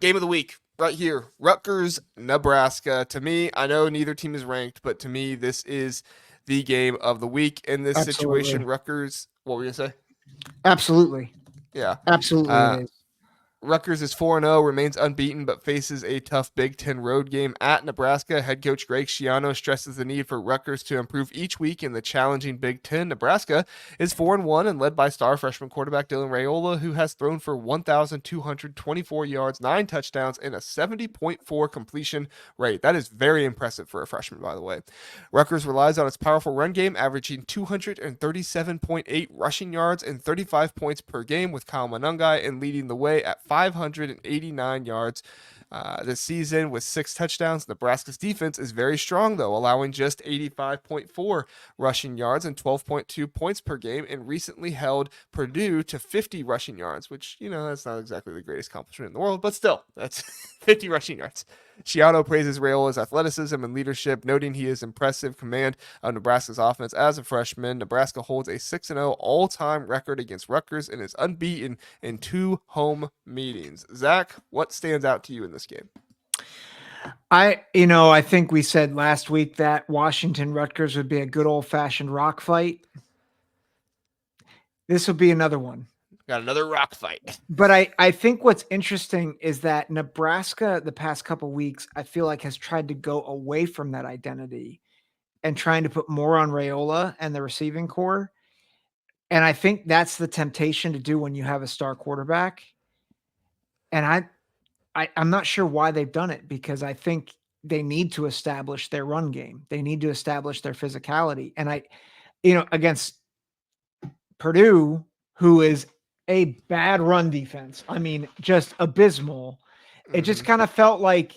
Game of the week right here. Rutgers, Nebraska. To me, I know neither team is ranked, but to me, this is the game of the week in this situation. Absolutely. Rutgers, what were you going to say? Absolutely. Yeah. Absolutely it Uh, is. Rutgers is 4-0, remains unbeaten, but faces a tough Big Ten road game at Nebraska. Head coach Greg Schiano stresses the need for Rutgers to improve each week in the challenging Big Ten. Nebraska is 4-1 and led by star freshman quarterback Dylan Rayola, who has thrown for 1,224 yards, 9 touchdowns, and a 70.4 completion rate. That is very impressive for a freshman, by the way. Rutgers relies on its powerful run game, averaging 237.8 rushing yards and 35 points per game, with Kyle Monangai and leading the way at 589 yards this season with 6 touchdowns. Nebraska's defense is very strong, though, allowing just 85.4 rushing yards and 12.2 points per game, and recently held Purdue to 50 rushing yards, which, that's not exactly the greatest accomplishment in the world, but still, that's 50 rushing yards. Schiano praises Rayola's athleticism and leadership, noting he is impressive command of Nebraska's offense as a freshman. Nebraska holds a 6-0 all-time record against Rutgers and is unbeaten in 2 home meetings. Zach, what stands out to you in this game? I think we said last week that Washington Rutgers would be a good old fashioned rock fight. This will be another one. Got another rock fight. But I think what's interesting is that Nebraska, the past couple weeks, I feel like has tried to go away from that identity and trying to put more on Rayola and the receiving core. And I think that's the temptation to do when you have a star quarterback. And I'm not sure why they've done it, because I think they need to establish their run game. They need to establish their physicality. And against Purdue, who is a bad run defense, I mean, just abysmal. It just kind of felt like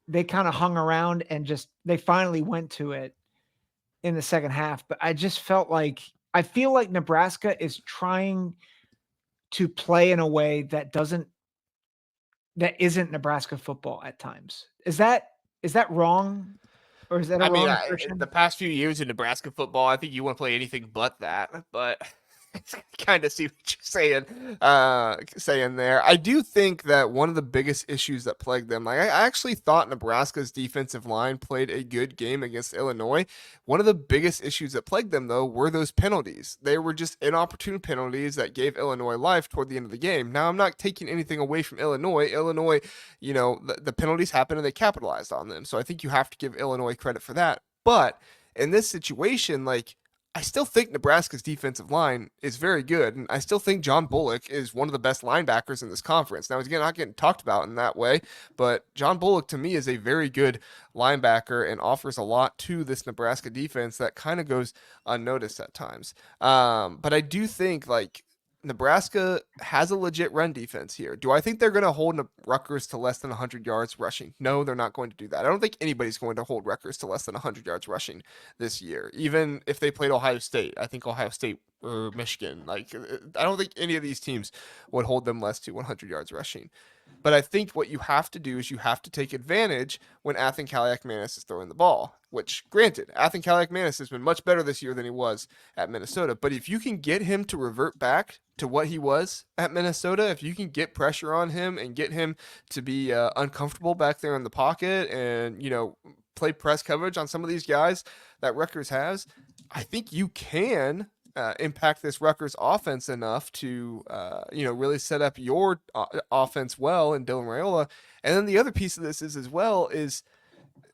they kind of hung around and they finally went to it in the second half. But I feel like Nebraska is trying to play in a way that isn't Nebraska football at times. Is that wrong? Or is that a wrong The assertion? past few years in Nebraska football, I think you want to play anything but that. But I kind of see what you're saying there. I do think that one of the biggest issues that plagued them, like I actually thought Nebraska's defensive line played a good game against Illinois. One of the biggest issues that plagued them, though, were those penalties. They were just inopportune penalties that gave Illinois life toward the end of the game. Now, I'm not taking anything away from Illinois. Illinois, the penalties happened and they capitalized on them. So I think you have to give Illinois credit for that. But in this situation, like, I still think Nebraska's defensive line is very good, and I still think John Bullock is one of the best linebackers in this conference. Now, he's not getting talked about in that way, but John Bullock, to me, is a very good linebacker and offers a lot to this Nebraska defense that kind of goes unnoticed at times. But I do think, like, Nebraska has a legit run defense here. Do I think they're going to hold Rutgers to less than 100 yards rushing? No, they're not going to do that. I don't think anybody's going to hold Rutgers to less than 100 yards rushing this year. Even if they played Ohio State, I think Ohio State or Michigan, like, I don't think any of these teams would hold them less to 100 yards rushing. But I think what you have to do is you have to take advantage when Athan Kaliak-Manis is throwing the ball, which, granted, Athan Kaliak-Manis has been much better this year than he was at Minnesota. But if you can get him to revert back to what he was at Minnesota, if you can get pressure on him and get him to be uncomfortable back there in the pocket and, play press coverage on some of these guys that Rutgers has, I think you can impact this Rutgers offense enough to, really set up your offense well in Dylan Rayola. And then the other piece of this is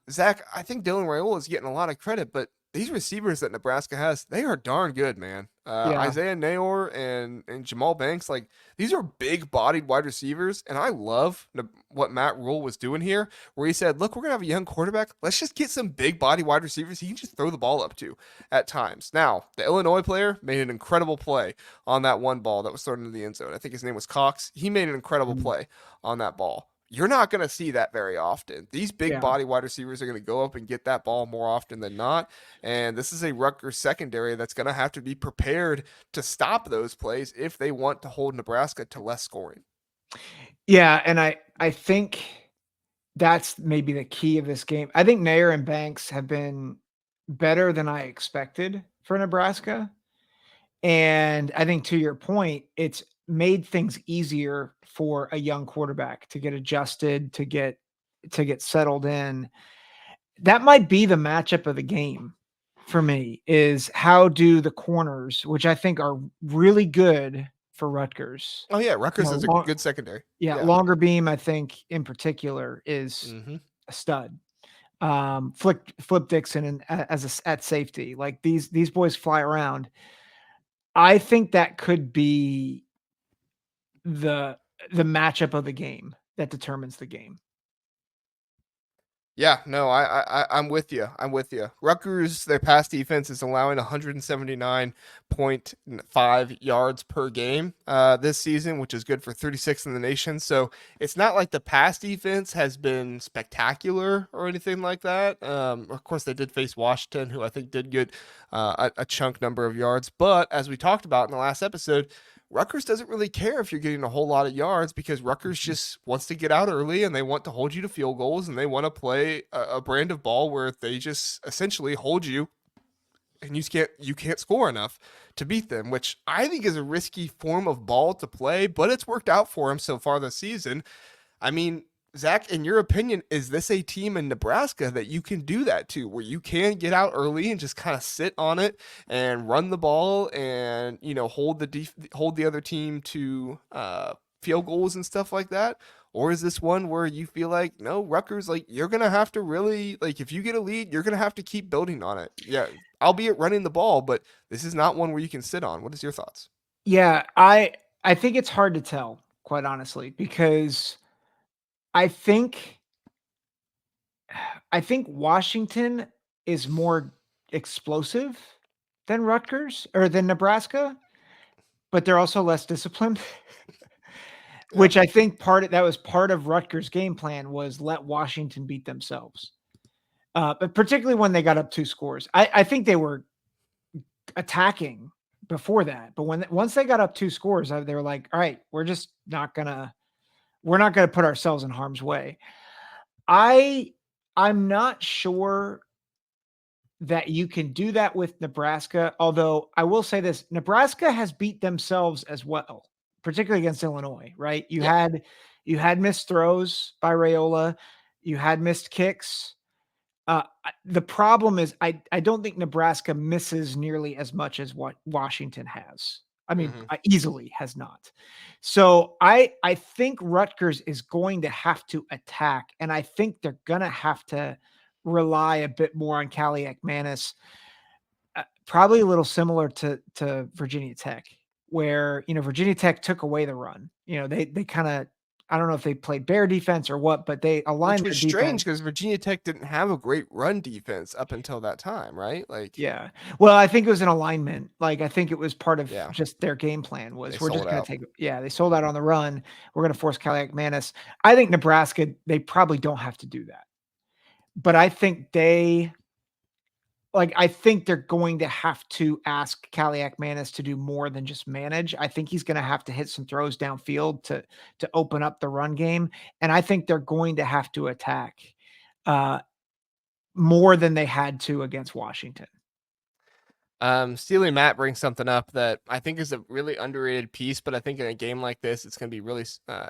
Zach, I think Dylan Rayola is getting a lot of credit, but these receivers that Nebraska has, they are darn good, man. Yeah. Isaiah Nayor and Jamal Banks, like, these are big-bodied wide receivers, and I love what Matt Rule was doing here, where he said, look, we're going to have a young quarterback. Let's just get some big-body wide receivers he can just throw the ball up to at times. Now, the Illinois player made an incredible play on that one ball that was thrown into the end zone. I think his name was Cox. He made an incredible play on that ball. You're not going to see that very often. These big Yeah. body wide receivers are going to go up and get that ball more often than not. And this is a Rutgers secondary that's going to have to be prepared to stop those plays if they want to hold Nebraska to less scoring. Yeah. And I think that's maybe the key of this game. I think Nair and Banks have been better than I expected for Nebraska. And I think, to your point, it's made things easier for a young quarterback to get adjusted, to get settled in. That might be the matchup of the game for me, is how do the corners, which I think are really good for Rutgers. Oh yeah, You Rutgers know, is a good secondary. yeah, Yeah. longer beam, I think in particular is Hmm. a stud. Flip Dixon and at safety, like these boys fly around. I think that could be the the matchup of the game that determines the game. Yeah, no, I'm with you. I'm with you. Rutgers, their pass defense is allowing 179.5 yards per game this season, which is good for 36th in the nation. So it's not like the pass defense has been spectacular or anything like that. Of course, they did face Washington, who I think did get a chunk number of yards. But as we talked about in the last episode, Rutgers doesn't really care if you're getting a whole lot of yards because Rutgers just wants to get out early and they want to hold you to field goals and they want to play a brand of ball where they just essentially hold you and you can't score enough to beat them, which I think is a risky form of ball to play, but it's worked out for them so far this season. I mean, Zach, in your opinion, is this a team in Nebraska that you can do that to, where you can get out early and just kind of sit on it and run the ball and hold the other team to field goals and stuff like that? Or is this one where you feel like, no, Rutgers, like you're gonna have to really, like, if you get a lead, you're gonna have to keep building on it. Yeah, albeit running the ball, but this is not one where you can sit on. What is your thoughts? Yeah, I think it's hard to tell, quite honestly, because I think I think Washington is more explosive than Rutgers or than Nebraska, but they're also less disciplined. Yeah. Which I think that was part of Rutgers' game plan was let Washington beat themselves. But particularly when they got up 2 scores. I think they were attacking before that, but once they got up 2 scores, they were like, "All right, we're not gonna put ourselves in harm's way." I I'm not sure that you can do that with Nebraska, although I will say this, Nebraska has beat themselves as well, particularly against Illinois, right? Yeah. You had missed throws by Rayola, you had missed kicks. The problem is I don't think Nebraska misses nearly as much as what Washington has. I mean, Hmm. easily has not. So I think Rutgers is going to have to attack, and I think they're gonna have to rely a bit more on Kaliak Manis, probably a little similar to Virginia Tech, where Virginia Tech took away the run. They kind of, I don't know if they played bear defense or what, but they Which aligned was their strange defense. because Virginia Tech didn't have a great run defense up until that time, right? Like, Yeah. Well, I think it was an alignment. Like, I think it was part of yeah, just their game plan they was we're sold just going to out. take, yeah, they sold out on the run. We're going to force Kaliak Manis. I think Nebraska, they probably don't have to do that. But I think they're going to have to ask Kaliak Manis to do more than just manage. I think he's going to have to hit some throws downfield to open up the run game. And I think they're going to have to attack uh, more than they had to against Washington. Steely Matt brings something up that I think is a really underrated piece, but I think in a game like this, it's going to be really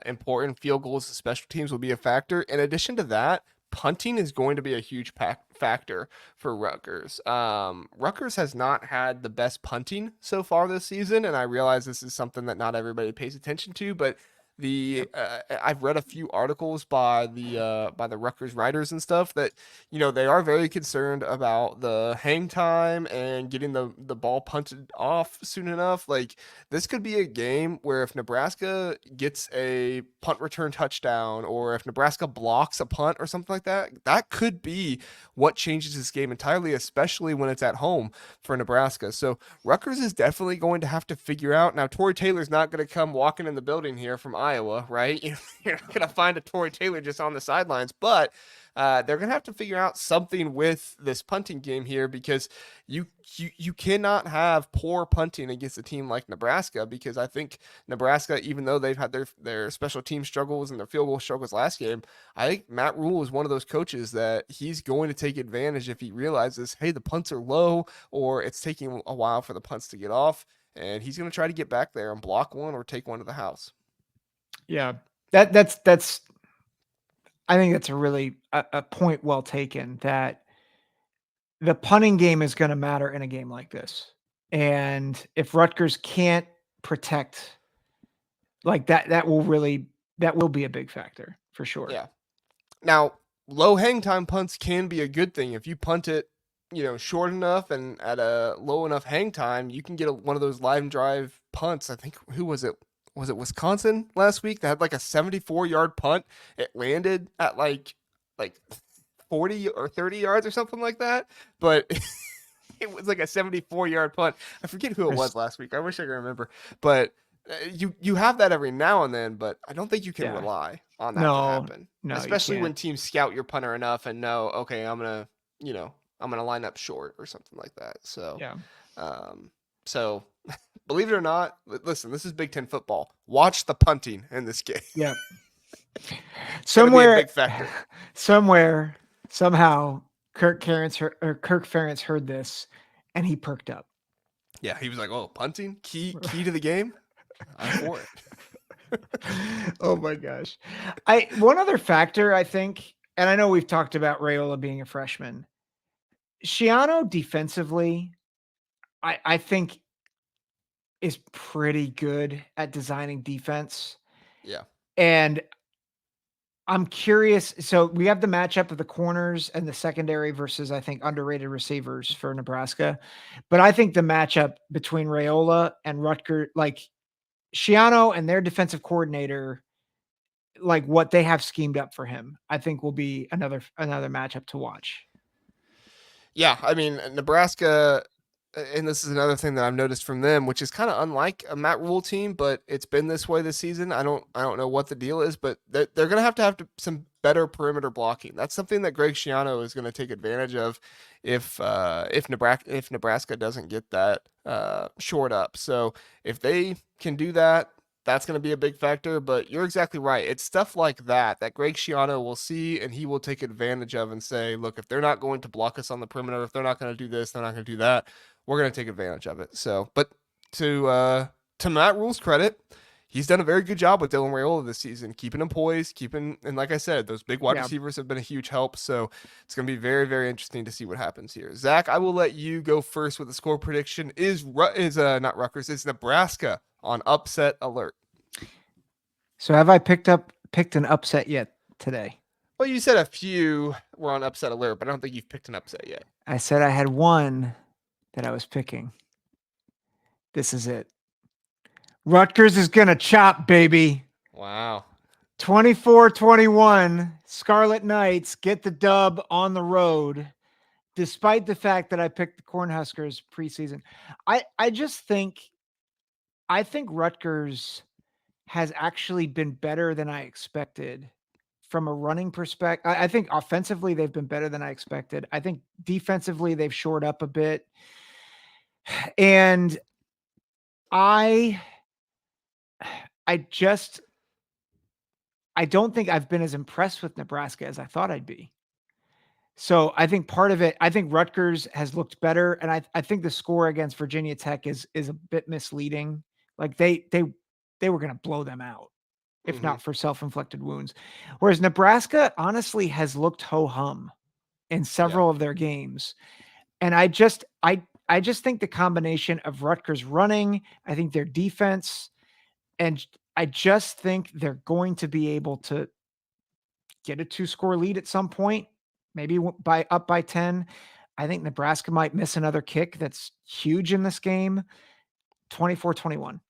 important. Field goals, special teams will be a factor. In addition to that, punting is going to be a huge factor for Rutgers. Rutgers has not had the best punting so far this season, and I realize this is something that not everybody pays attention to, but I've read a few articles by the Rutgers writers and stuff that they are very concerned about the hang time and getting the ball punted off soon enough. Like, this could be a game where if Nebraska gets a punt return touchdown or if Nebraska blocks a punt or something like that, that could be what changes this game entirely, especially when it's at home for Nebraska. So Rutgers is definitely going to have to figure out. Now, Tory Taylor's not going to come walking in the building here from Iowa, right? You're not going to find a Tory Taylor just on the sidelines, but they're going to have to figure out something with this punting game here because you cannot have poor punting against a team like Nebraska, because I think Nebraska, even though they've had their special team struggles and their field goal struggles last game, I think Matt Rule is one of those coaches that he's going to take advantage if he realizes, hey, the punts are low or it's taking a while for the punts to get off. and he's going to try to get back there and block one or take one to the house. Yeah, that's. I think that's a really a point well taken. That the punting game is going to matter in a game like this, and if Rutgers can't protect like that, that will be a big factor for sure. Yeah. Now, low hang time punts can be a good thing. If you punt it, short enough and at a low enough hang time, you can get one of those line drive punts. I think, who was it? Was it Wisconsin last week that had like a 74-yard punt? It landed at like 40 or 30 yards or something like that, but it was like a 74-yard punt. I forget who it was last week. I wish I could remember, but you have that every now and then, but I don't think you can rely on that to happen. No, especially when teams scout your punter enough and know, okay, I'm gonna line up short or something like that. So so believe it or not, listen, this is Big Ten football. Watch the punting in this game. Yeah. Somewhere, big factor. Somewhere, somehow, Kirk Ferentz heard this, and he perked up. Yeah, he was like, "Oh, punting, key to the game. I'm for it." Oh my gosh! One other factor, I think, and I know we've talked about Rayola being a freshman. Schiano defensively, I think, is pretty good at designing defense. Yeah, and I'm curious. So we have the matchup of the corners and the secondary versus, I think, underrated receivers for Nebraska. But I think the matchup between Rayola and Rutgers, like Schiano and their defensive coordinator, like what they have schemed up for him, I think will be another matchup to watch. Yeah, I mean, Nebraska, and this is another thing that I've noticed from them, which is kind of unlike a Matt Rule team, but it's been this way this season. I don't know what the deal is, but they're going to have some better perimeter blocking. That's something that Greg Schiano is going to take advantage of if Nebraska doesn't get that short up. So if they can do that, that's going to be a big factor, but you're exactly right. It's stuff like that Greg Schiano will see and he will take advantage of and say, look, if they're not going to block us on the perimeter, if they're not going to do this, they're not going to do that, we're going to take advantage of it. So, but to Matt Rule's credit, he's done a very good job with Dylan Rayola this season, keeping him poised, and like I said, those big wide receivers have been a huge help. So it's going to be very, very interesting to see what happens here. Zach, I will let you go first with the score prediction. Is not Rutgers, it's Nebraska on upset alert. So have I picked an upset yet today? Well, you said a few were on upset alert, but I don't think you've picked an upset yet. I said I had one that I was picking. This is it. Rutgers is going to chop, baby. Wow. 24-21, Scarlet Knights get the dub on the road, despite the fact that I picked the Cornhuskers preseason. I think Rutgers has actually been better than I expected from a running perspective. I think offensively they've been better than I expected. I think defensively they've shored up a bit. And I don't think I've been as impressed with Nebraska as I thought I'd be. So I think part of it, I think Rutgers has looked better. And I think the score against Virginia Tech is a bit misleading. Like they were going to blow them out if not for self-inflicted wounds. Whereas Nebraska honestly has looked ho-hum in several of their games. And I just think the combination of Rutgers running, I think their defense, and I just think they're going to be able to get a 2-score lead at some point, maybe up by 10. I think Nebraska might miss another kick that's huge in this game. 24-21.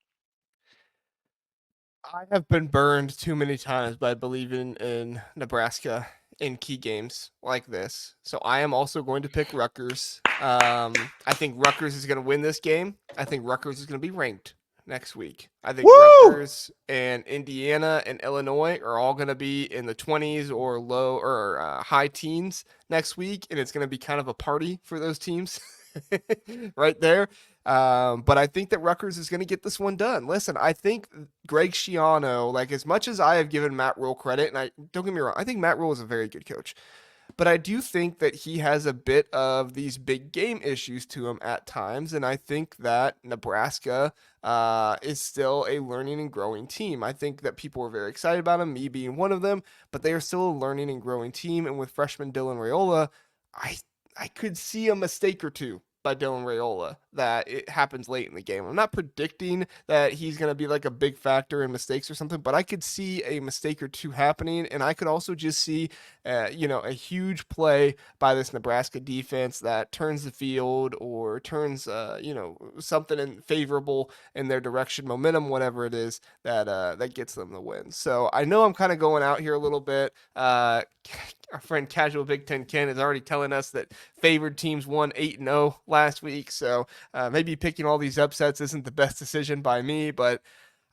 I have been burned too many times by believing in Nebraska in key games like this. So I am also going to pick Rutgers. I think Rutgers is going to win this game. I think Rutgers is going to be ranked next week. I think Rutgers and Indiana and Illinois are all going to be in the 20s or low or high teens next week. And it's going to be kind of a party for those teams right there. But I think that Rutgers is going to get this one done. Listen, I think Greg Schiano, like as much as I have given Matt Rule credit, and don't get me wrong, I think Matt Rule is a very good coach. but I do think that he has a bit of these big game issues to him at times, and I think that Nebraska is still a learning and growing team. I think that people were very excited about him, me being one of them, but they are still a learning and growing team. And with freshman Dylan Rayola, I I could see a mistake or two by Dylan Rayola that it happens late in the game. I'm not predicting that he's going to be like a big factor in mistakes or something, but I could see a mistake or two happening, and I could also just see, a huge play by this Nebraska defense that turns the field or turns, something favorable in their direction, momentum, whatever it is that gets them the win. So I know I'm kind of going out here a little bit. Our friend Casual Big Ten Ken is already telling us that favored teams won 8-0 last week. So maybe picking all these upsets isn't the best decision by me, but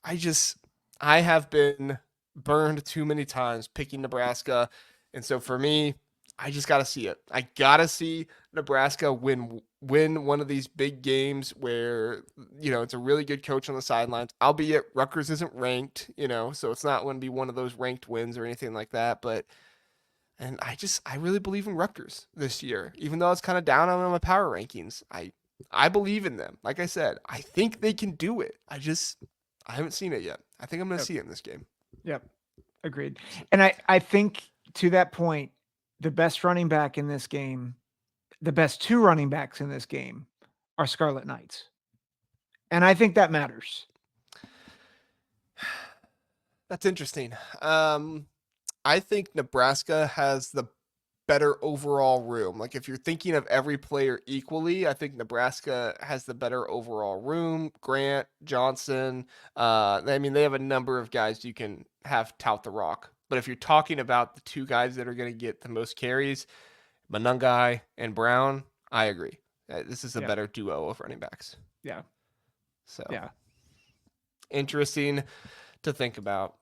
I have been burned too many times picking Nebraska. And so for me, I just got to see it. I got to see Nebraska win one of these big games where, it's a really good coach on the sidelines, albeit Rutgers isn't ranked, so it's not going to be one of those ranked wins or anything like that. And I really believe in Rutgers this year, even though it's kind of down on my power rankings. I believe in them. Like I said, I think they can do it. I haven't seen it yet. I think I'm going to Yep. see it in this game. Yep. Agreed. And I think to that point, the best running back in this game, the best two running backs in this game are Scarlet Knights. And I think that matters. That's interesting. I think Nebraska has the better overall room. Like if you're thinking of every player equally, I think Nebraska has the better overall room. Grant, Johnson, they have a number of guys you can have tout the rock. But if you're talking about the two guys that are going to get the most carries, Monungai and Brown, I agree. This is a better duo of running backs. Yeah. So yeah. Interesting to think about.